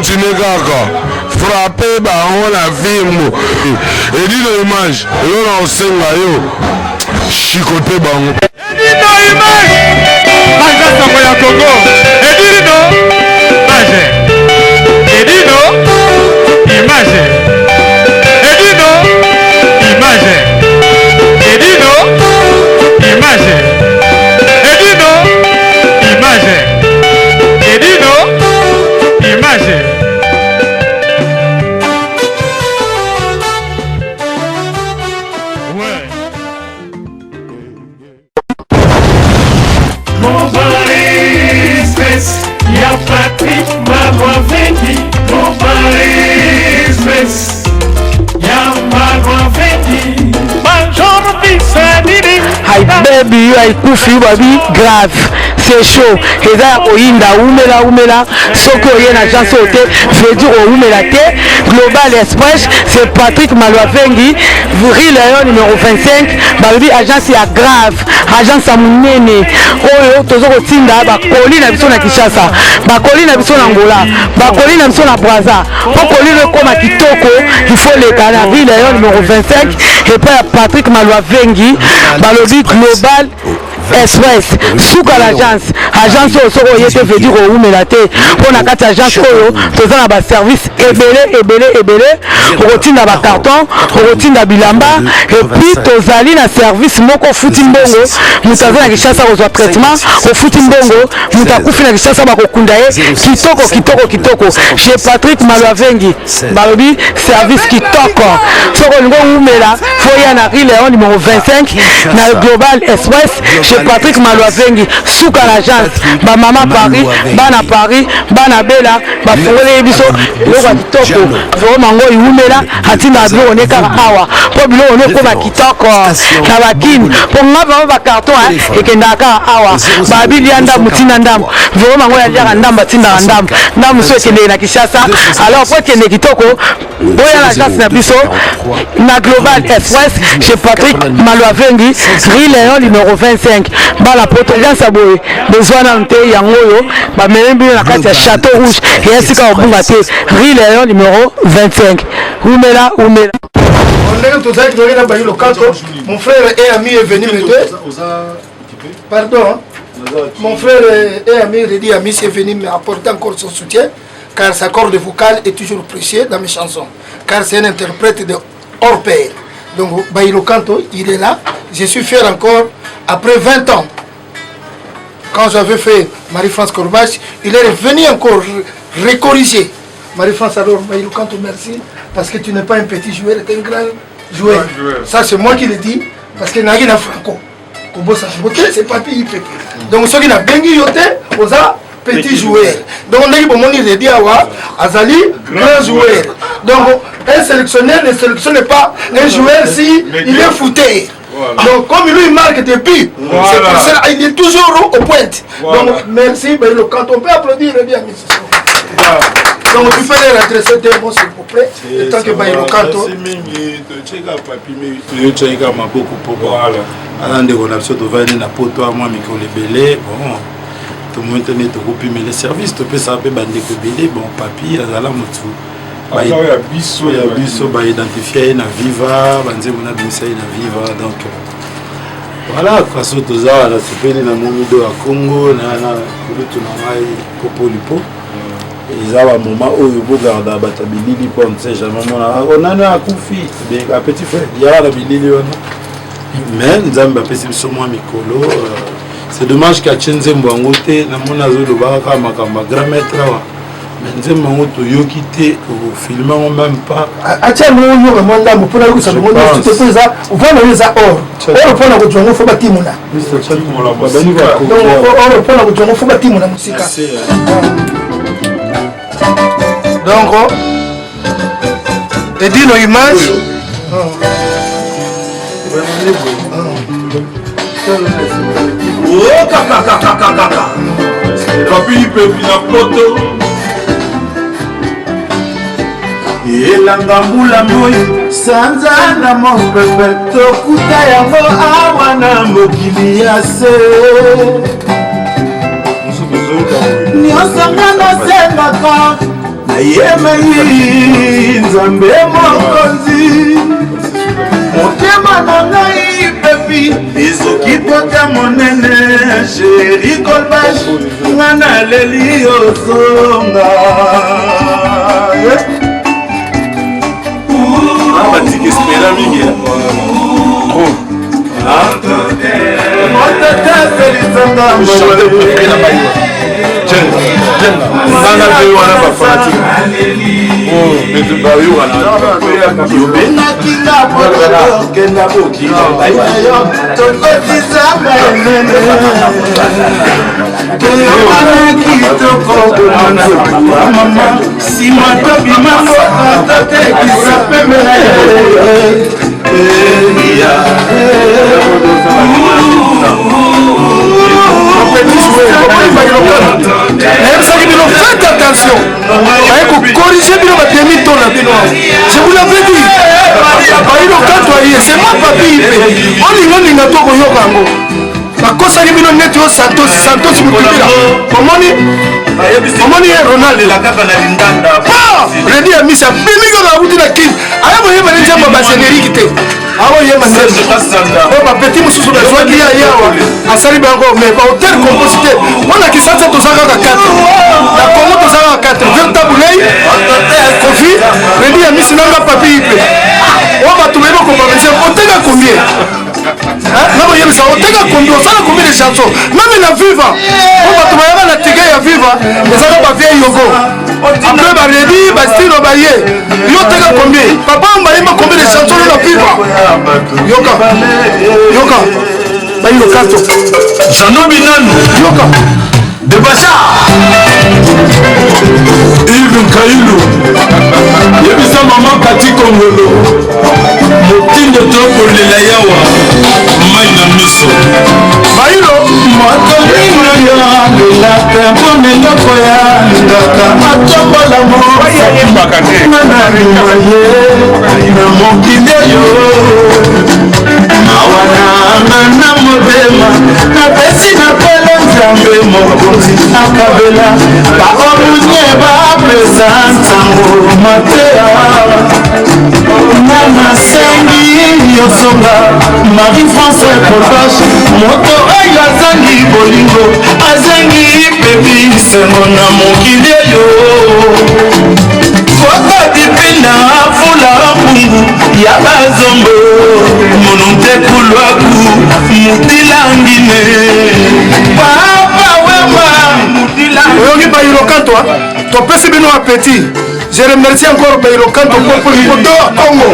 continue kaka frapper bango na fimbo edino image yo na osenga yo chicote bango edino image manja sango ya Congo edino image edino image edino image edino image edino image edino image baby yo aikufi babi grave c'est chaud eza ya koyinda umela soki oye na agence oyo te veut dire oumela te Global Express c'est Patrick Malwavengi Rue Lion numéro 25 babi agence ya grave agence ya monene oyo tozo kotinda bakoli na biso na Kinshasa bakoli na biso na Angola bakoli na biso na Brazza bakoli le koma kitoko il faut le kana Rue Lion numéro 25 et pas Patrick Malwavengi balobi Global Express suka l'agence oyo soko yete veut dire oumela te pona kati agence oyo toza na ba service ebele okotinda ba carton okotinda bilamba et puis tozali na service moko futi mbongo mutu aza na Kinshasa kozwa traitement ofuti mbongo mutu akufi na Kinshasa bakokunda ye kitoko chez Patrick Malwavengi balobi service kitoko soko olingo oumela foya na Rue Lion numéro 25 na Global Express chez Patrick Malwavengi suka l'agence ba mama Paris bana bela ba fongole biso loko kitoko vraiment ngo iumela atinda bilo ne kaka awa po bilo ne ko ba kitoko na bakini po ngaba ba carton ekenda ka awa ba bilianda mutina ndam vraiment ngo ya ndamba tinda ndam so ekende na Kinshasa alors po ekende kitoko boya l'agence na biso na Global Express chez Patrick Malwavengi Rue Lion numéro 25 bala potagence boye besoin na nte yangoyo ba melembi na kati ya Château Rouge et ainsi ka obunga te Rue Lion numéro 25 umela on est tous avec na bayi local mon frère et ami est venu m'aider pardon mon frère et ami Redi Ami est venu m'apporter encore son soutien car sa corde vocale est toujours précieuse dans mes chansons car c'est un interprète de hors pair donc Bailo Kanto il est là je suis fier encore après 20 ans quand j'avais fait Marie-France Corbach il est revenu encore recorriger Marie-France alors Bailo Kanto merci parce que tu n'es pas un petit joueur tu es un grand joueur ça c'est moi qui le dis parce que Nagui na Franco Kombo sa c'est papi IPP donc ceux qui n'a bengi yote oza petit joueur donc on a dit bon il dit awa azali grand joueur donc un sélectionneur ne sélectionne pas un joueur si il est fouté. Voilà. Donc comme lui il marque des buts, voilà. C'est pour ça il est toujours au point. Voilà. Donc merci, quand on peut applaudir bien. Voilà. Donc tu fais les redresser des mots s'il vous plaît. Et tant que Bailo Kanto. Tout le monde est occupé, mais les services, tu peux savoir que bon papier, azala mutu. Biso ba identifier na viva, banze mona bimisa na viva donc voilà quoi ça tout ça là c'est peli na momido à Congo na kurutu na mai popolipo. Ils ont un moment où ils regardent la batabilité pour on sait jamais on a un confi bien un petit frère il y a la bilili mais nous avons pas passé sur moi mikolo. C'est dommage qu'à Tchenze Mwangote, na mona zolo baka makamba grand maître là. Mais Nze Mwangoto yokité au film même pas. Acha mwango yo mwanda mpona ko sa mwango tu te pesa, uvana weza or. Or pona ko jongo fo batimuna. Mr. Chan ko la babani ba ko. Donc or pona ko jongo fo batimuna musika. Donc Edino image. Oh kaka papi pepi na poto elanga mbula moi sanza na mopepe tokuta yango awa na mokili ya se nyonso nga nasengaka ayemeli nzambe mokonzi motema na ngai pepi ezoki pota monene sheri kolbash nga naleli ozonga batiki espera mingi yobengakinga potokenda bokila bayo tokotizanga enene toyokana kitoko bomanzoa mama nsima tobimango totekisa pemela nayebisaki bino faites attention aye kokorige bino bademi-ton na bino je vous l'avais dit bailo katwa ye c'est moi papi ipe olingolinga to koyoka yango bakosaki bino neti o santos mutubila omoni ye ronald redi ya misi abimiki oka abuti na kini aye boyeba ne nzembo baseneriki te aoyeba nzembo o bapeti mosusu bazwaki ya yawa asali bango me bahotel compositeur mpona kisasa toza kaka 4 na kongo toza kaka 4 vertabulei kofi redi ya misi nanga papi ipe o bato bayebi kokomba nzembo oteka combien naboyebisa oteka combien osala combien de chanson meme na viva o bato bayeba na tige ya viva ezaka bavie yogo après baredi bastilo baye yo teka combien papa mbayeba combien de chanson na viva yoka bayilo kato janobi nano yoka de bachar Yves Kailu yebisa mama kati kongolo motindo tokolela yawa mai na miso bayilo motolinga yo lelaka mpona eloko ya lingaka atombola moyanarimaye na mokili oyo mawananga na motema napesi na pele nzambe mokonzi akabela baomunye bapesa ntango mateya nga nasengi yosonga Marie-France Kolbash moto oyo azangi bolingo azangi pepi sengo na mokili oyo fokadipina fula pungu ya bazombo mononte kulwaku mutilangine papa wema mutilangine oyoki bayilo katwa topesi bino apeti je remercie encore bayilo kanto mpo lipoto ya congo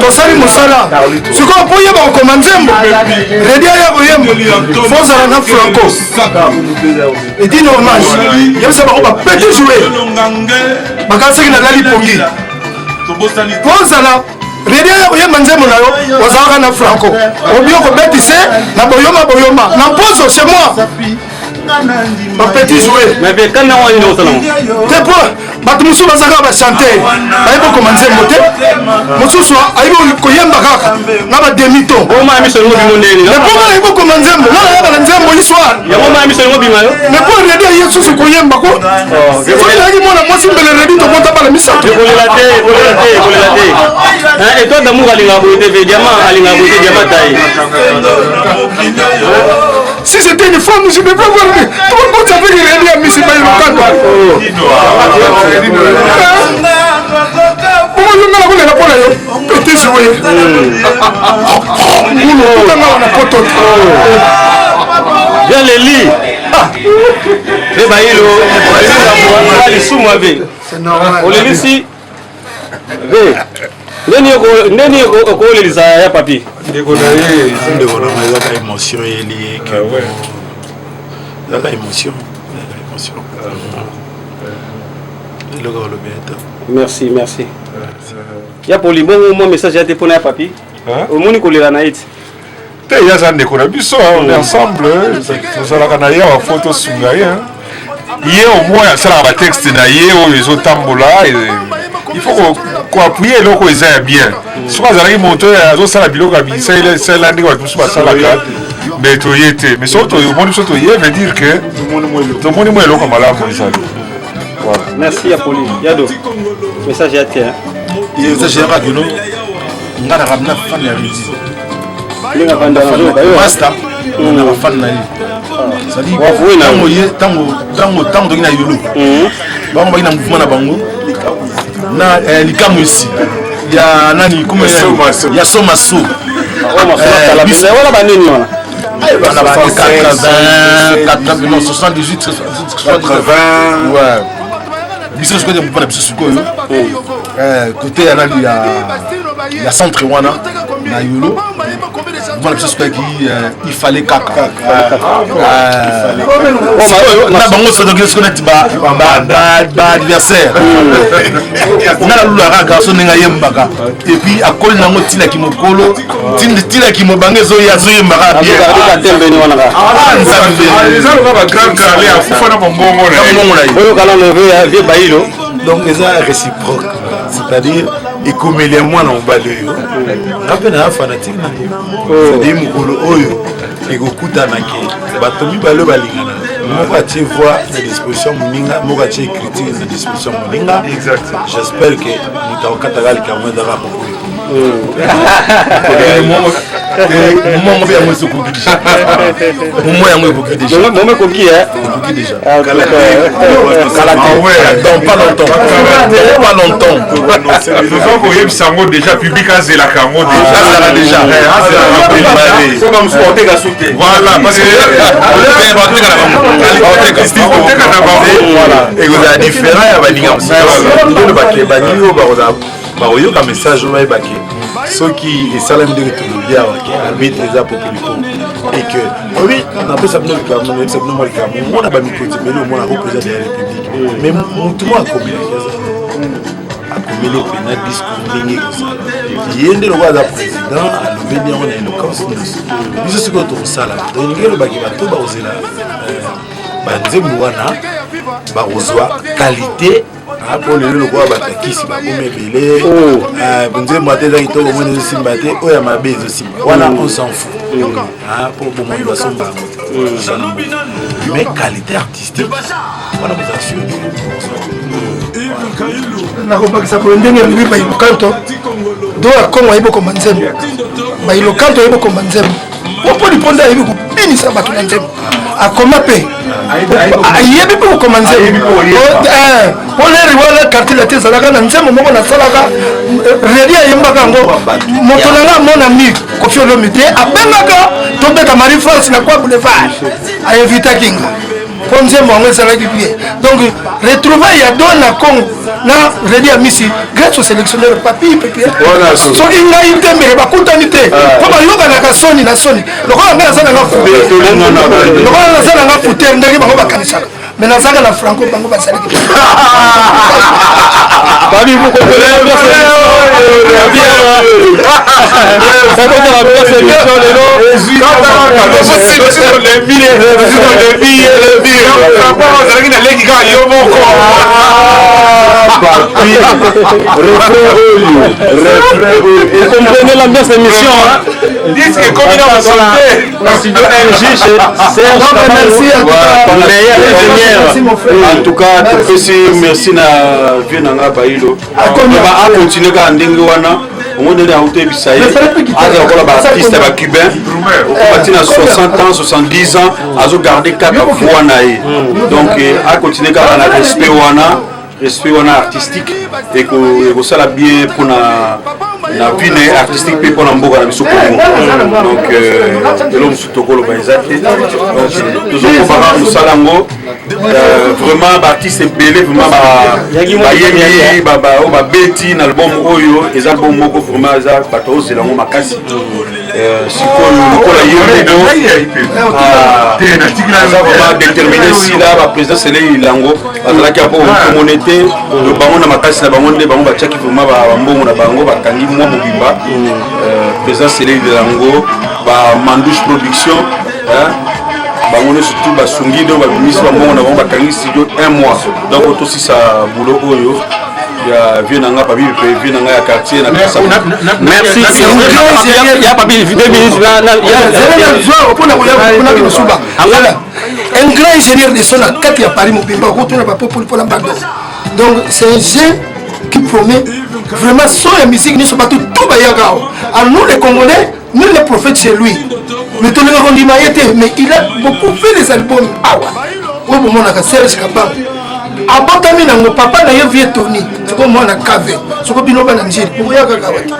tosali mosala sikoyo mpo oyeba kokoma nzembo redi aya koyemba fozala na franco edine hommage yebisa bango bapeti joue bakanisaki nalali pongi fozala redi aya koyemba nzembo na yo ozalaka na franco obi okobetise na boyoma na mposo chez moi bapeti joue te po bato mosusu bazalaka bachanter bayebi kokoma nzembo te mosusu ayebi koyemba kaka na bademi-ton lepoma nayebi kokoma nzembo nga nayeba na nzembo histoire lepo redi aye susu koyemba ko soki nayaki mwana mwasi mbele redi tokota bala misato si c'était une femme, je ne peux pas voir. Tout le monde savait qu'il est à Missy Baïlokato. Pourquoi je ne la pas là? Petit joué. Viens les lits. Eh bah il est c'est normal. On les ici. Neni okolelisa ya papi ndeko na ye ndeko na ezaka émotion eli ezaka émotion eloko olobi ata merci ya polibongo mo message ya te mpona ya papi omoni kolela na ye ti te ye aza ndeko na biso on est ensemble tozalaka na ye awa fo tosunga ye ye au moins asalaka batexte na ye oyo ezotambola il faut koappuye eloko eza ya bien soki azalaki moto azosala biloko ya bisala ndenge bato mosusu basalaka me toye te mais soki omoni biso toye veut dire que tomoni mwa eloko malamu ezali Merci Apolli. Yado. Message à terre. Et ça j'ai pas que nous. On a ramené fan ya Ridi. Linga banda na Master. On a fan na lui. Ça dit tango na yolo. Bango ba ina mouvement na bango. Na likamu ici. Ya nani comme ya Somaso. Wala banini wana. On a 80, non 78, 80. Ouais. Bisous quoi de mon bisous quoi. Côté il y a centre wana na yolo. Voilà bisous quoi qui il fallait kaka. Na bango so donc ce qu'on ba adversaire. Na la lula garçon nga yembaka. Et puis à col nango tina ki mokolo, tina ki mobange zo ya zo yembaka bien. Donc ils sont réciproques, c'est-à-dire ils comme les mois n'ont pas de yo. Après na fanatique na yo. C'est-à-dire mukolo oyo ekokuta na ke. Batomi balo balingana. Moka tu vois la disposition moninga, moka tu écriture la disposition moninga. Exact. J'espère que nous t'avons katagali kamwe dara pour Moi, bien moi, c'est compliqué. Moi, moi, beaucoup déjà. Moi, coquille, hein. Beaucoup déjà. Dans pas longtemps. Pas longtemps. Nous avons voyé Sango déjà public à Zelakango déjà. Comme sporter la sauter. Voilà, parce que voilà. Et vous avez différent, il y a un message ceux qui salent de bien arbitre les apôtres et que oui on appelle ça le Cameroun c'est nous le Cameroun on a pas mis côté mais on a représenté la République mais tout le monde a commis les discours ligné il y a des lois de président à l'obédience on a une éloquence nous c'est ce que tout ça là donc il y a le baki ba to ba ozela banzemu wana ba ozwa qualité pour le logo batakisi ba komebele bonze mwate za kitoko mwana simba te oya mabe zo simba wana on s'en fout pour bon monde son ba mais qualité artistique wana vous assure na kopakisa ko ndenge mbi ba ilokanto do akongo ibo ko manzembo ba ilokanto ibo ko manzembo popo liponda ibo ko binisa ba tunanzembo akoma pe ayebi ko ko manzembo oleri wala kartila te salaka na nzembo moko na salaka redia yembaka ngo moto nanga mona mi ko fiolo mite abengaka tobeka Marie France na kwa boulevard a invita kinga pour nzembo ngo salaki bien donc retrouver ya dona Congo na redia misi grâce au sélectionneur papi pepe so inga itembe ba kuntanite ko ba yoga na kasoni na soni lokola ngana sana nga fu lokola na sana nga futer ndenge bango bakanisaka mais na saka na franco bango basalaki Babi vous comprenez bien comprenez l'ambiance d'émission. Dites que comme il a santé, en tout cas, merci na Vienanga Bailo. On va continuer à ndenge wana. On va donner à Houté Bissaï. On va artiste cubain. On va tenir 60 ans, 70 ans. On va garder 4 fois. Donc, à continuer à la respect artistique et que ça bien pour la vie artistique pour la mboka na biso donc l'homme sutokolo baizaki donc nous avons musalango vraiment artiste belé vraiment bayengi ba beti na album oyo eza album moko vraiment eza bato zelango makasi sikoyo lokola yembo vraiment déterminé si là ba président Sele Ilango azalaki apo communauté le bango na makasi na bango nde bango batiaki vraiment ba mbongo na bango bakangi mwa mobimba président Sele Ilango ba Mandouche production bango ne surtout basungi do babimisi bango na bango bakangi studio 1 mois donc aussi ça boulot oyo ya Vienanga papi Vienanga ya quartier na Merci. Il y a papi 2 minutes là. Il y a un grand ingénieur de son à 4 à Paris, Mobimba, retourne à Papo pour la bande. Donc c'est un jeune qui promet vraiment son musique, nous sommes tout Bayagao. Alors nous les Congolais, nous les prophètes chez lui. Mais tout le monde dit mais il a beaucoup fait des albums. Ah ouais. Oui, bon, on a Serge Kabang. Abotami na mon papa na yo vie Tony. C'est comme moi na cave. C'est comme bino bana Nigeria. Pour ya kaka wati.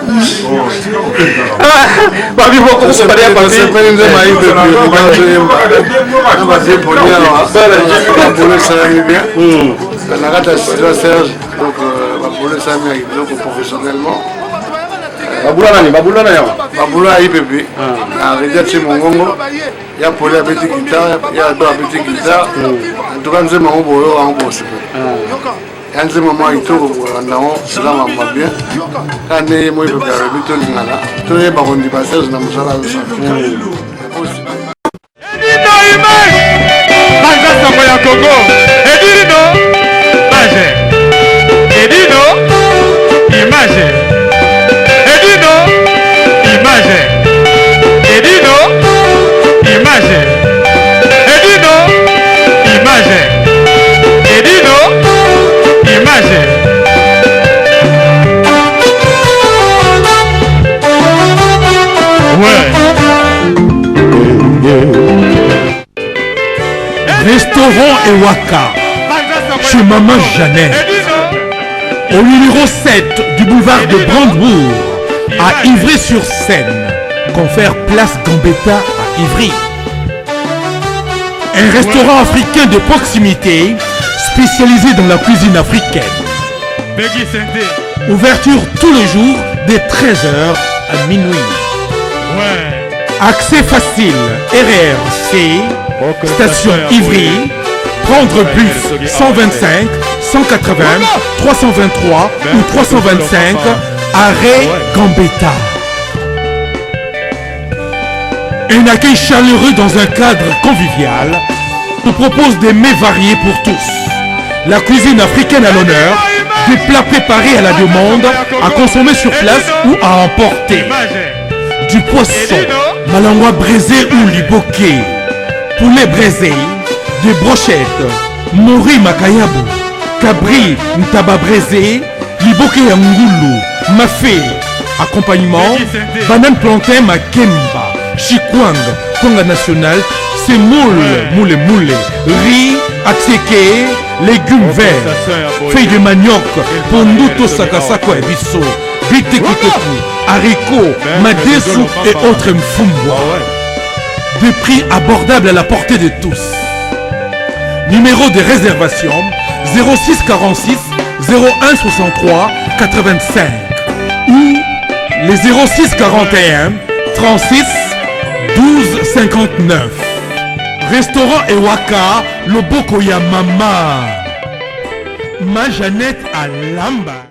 Ba bi boko so bale pa se pe nze mai pe bi ba je na ba se pour dire alors pour le salut bien. Na kata Serge donc pour le salut donc professionnellement. Babula nani yawa? Babula IPP. Arrêté chez Mongongo. Il y a pour la petite guitare, il y a deux petites guitares. En tout cas, nous avons boyo en bosse. Il y a un moment il tourne pour l'andamon, cela m'a bien. Quand on est moi il peut faire le biton ngala. Tout est par contre du passage dans musala le sang. Edino image. Banza soko ya Congo. Edino image. Edino image. Edino image. Edino image. Edino image. Edino image. Ouais. Restaurant Ewaka chez Maman Jeannette au numéro 7 du boulevard de Brandebourg à Ivry-sur-Seine, confère place Gambetta à Ivry. Un restaurant africain de proximité spécialisé dans la cuisine africaine. Ouverture tous les jours dès 13h à minuit. Accès facile, RRC, station Ivry, prendre bus 125, 180, 323 ou 325, arrêt Gambetta. Un accueil chaleureux dans un cadre convivial nous propose des mets variés pour tous. La cuisine africaine à l'honneur, des plats préparés à la demande, à consommer sur place ou à emporter. Du poisson, malangwa braisé ou liboké, poulet braisé, des brochettes, mori makayabu, cabri ntaba braisé, liboké yangoulou, mafé, accompagnement, banane plantain makemba, chikwang, konga national, semoule, moule, riz, atseke, légumes verts, feuilles de manioc, ponduto sakasako et bisso, bitekiteku, haricots, madesu et autres mfumbwa. Des prix abordables à la portée de tous. Numéro de réservation 06 46 01 63 85 ou les 06 41 36 12 59. Restaurant Ewaka, Loboko ya Mama. Ma Jeannette à Lamba.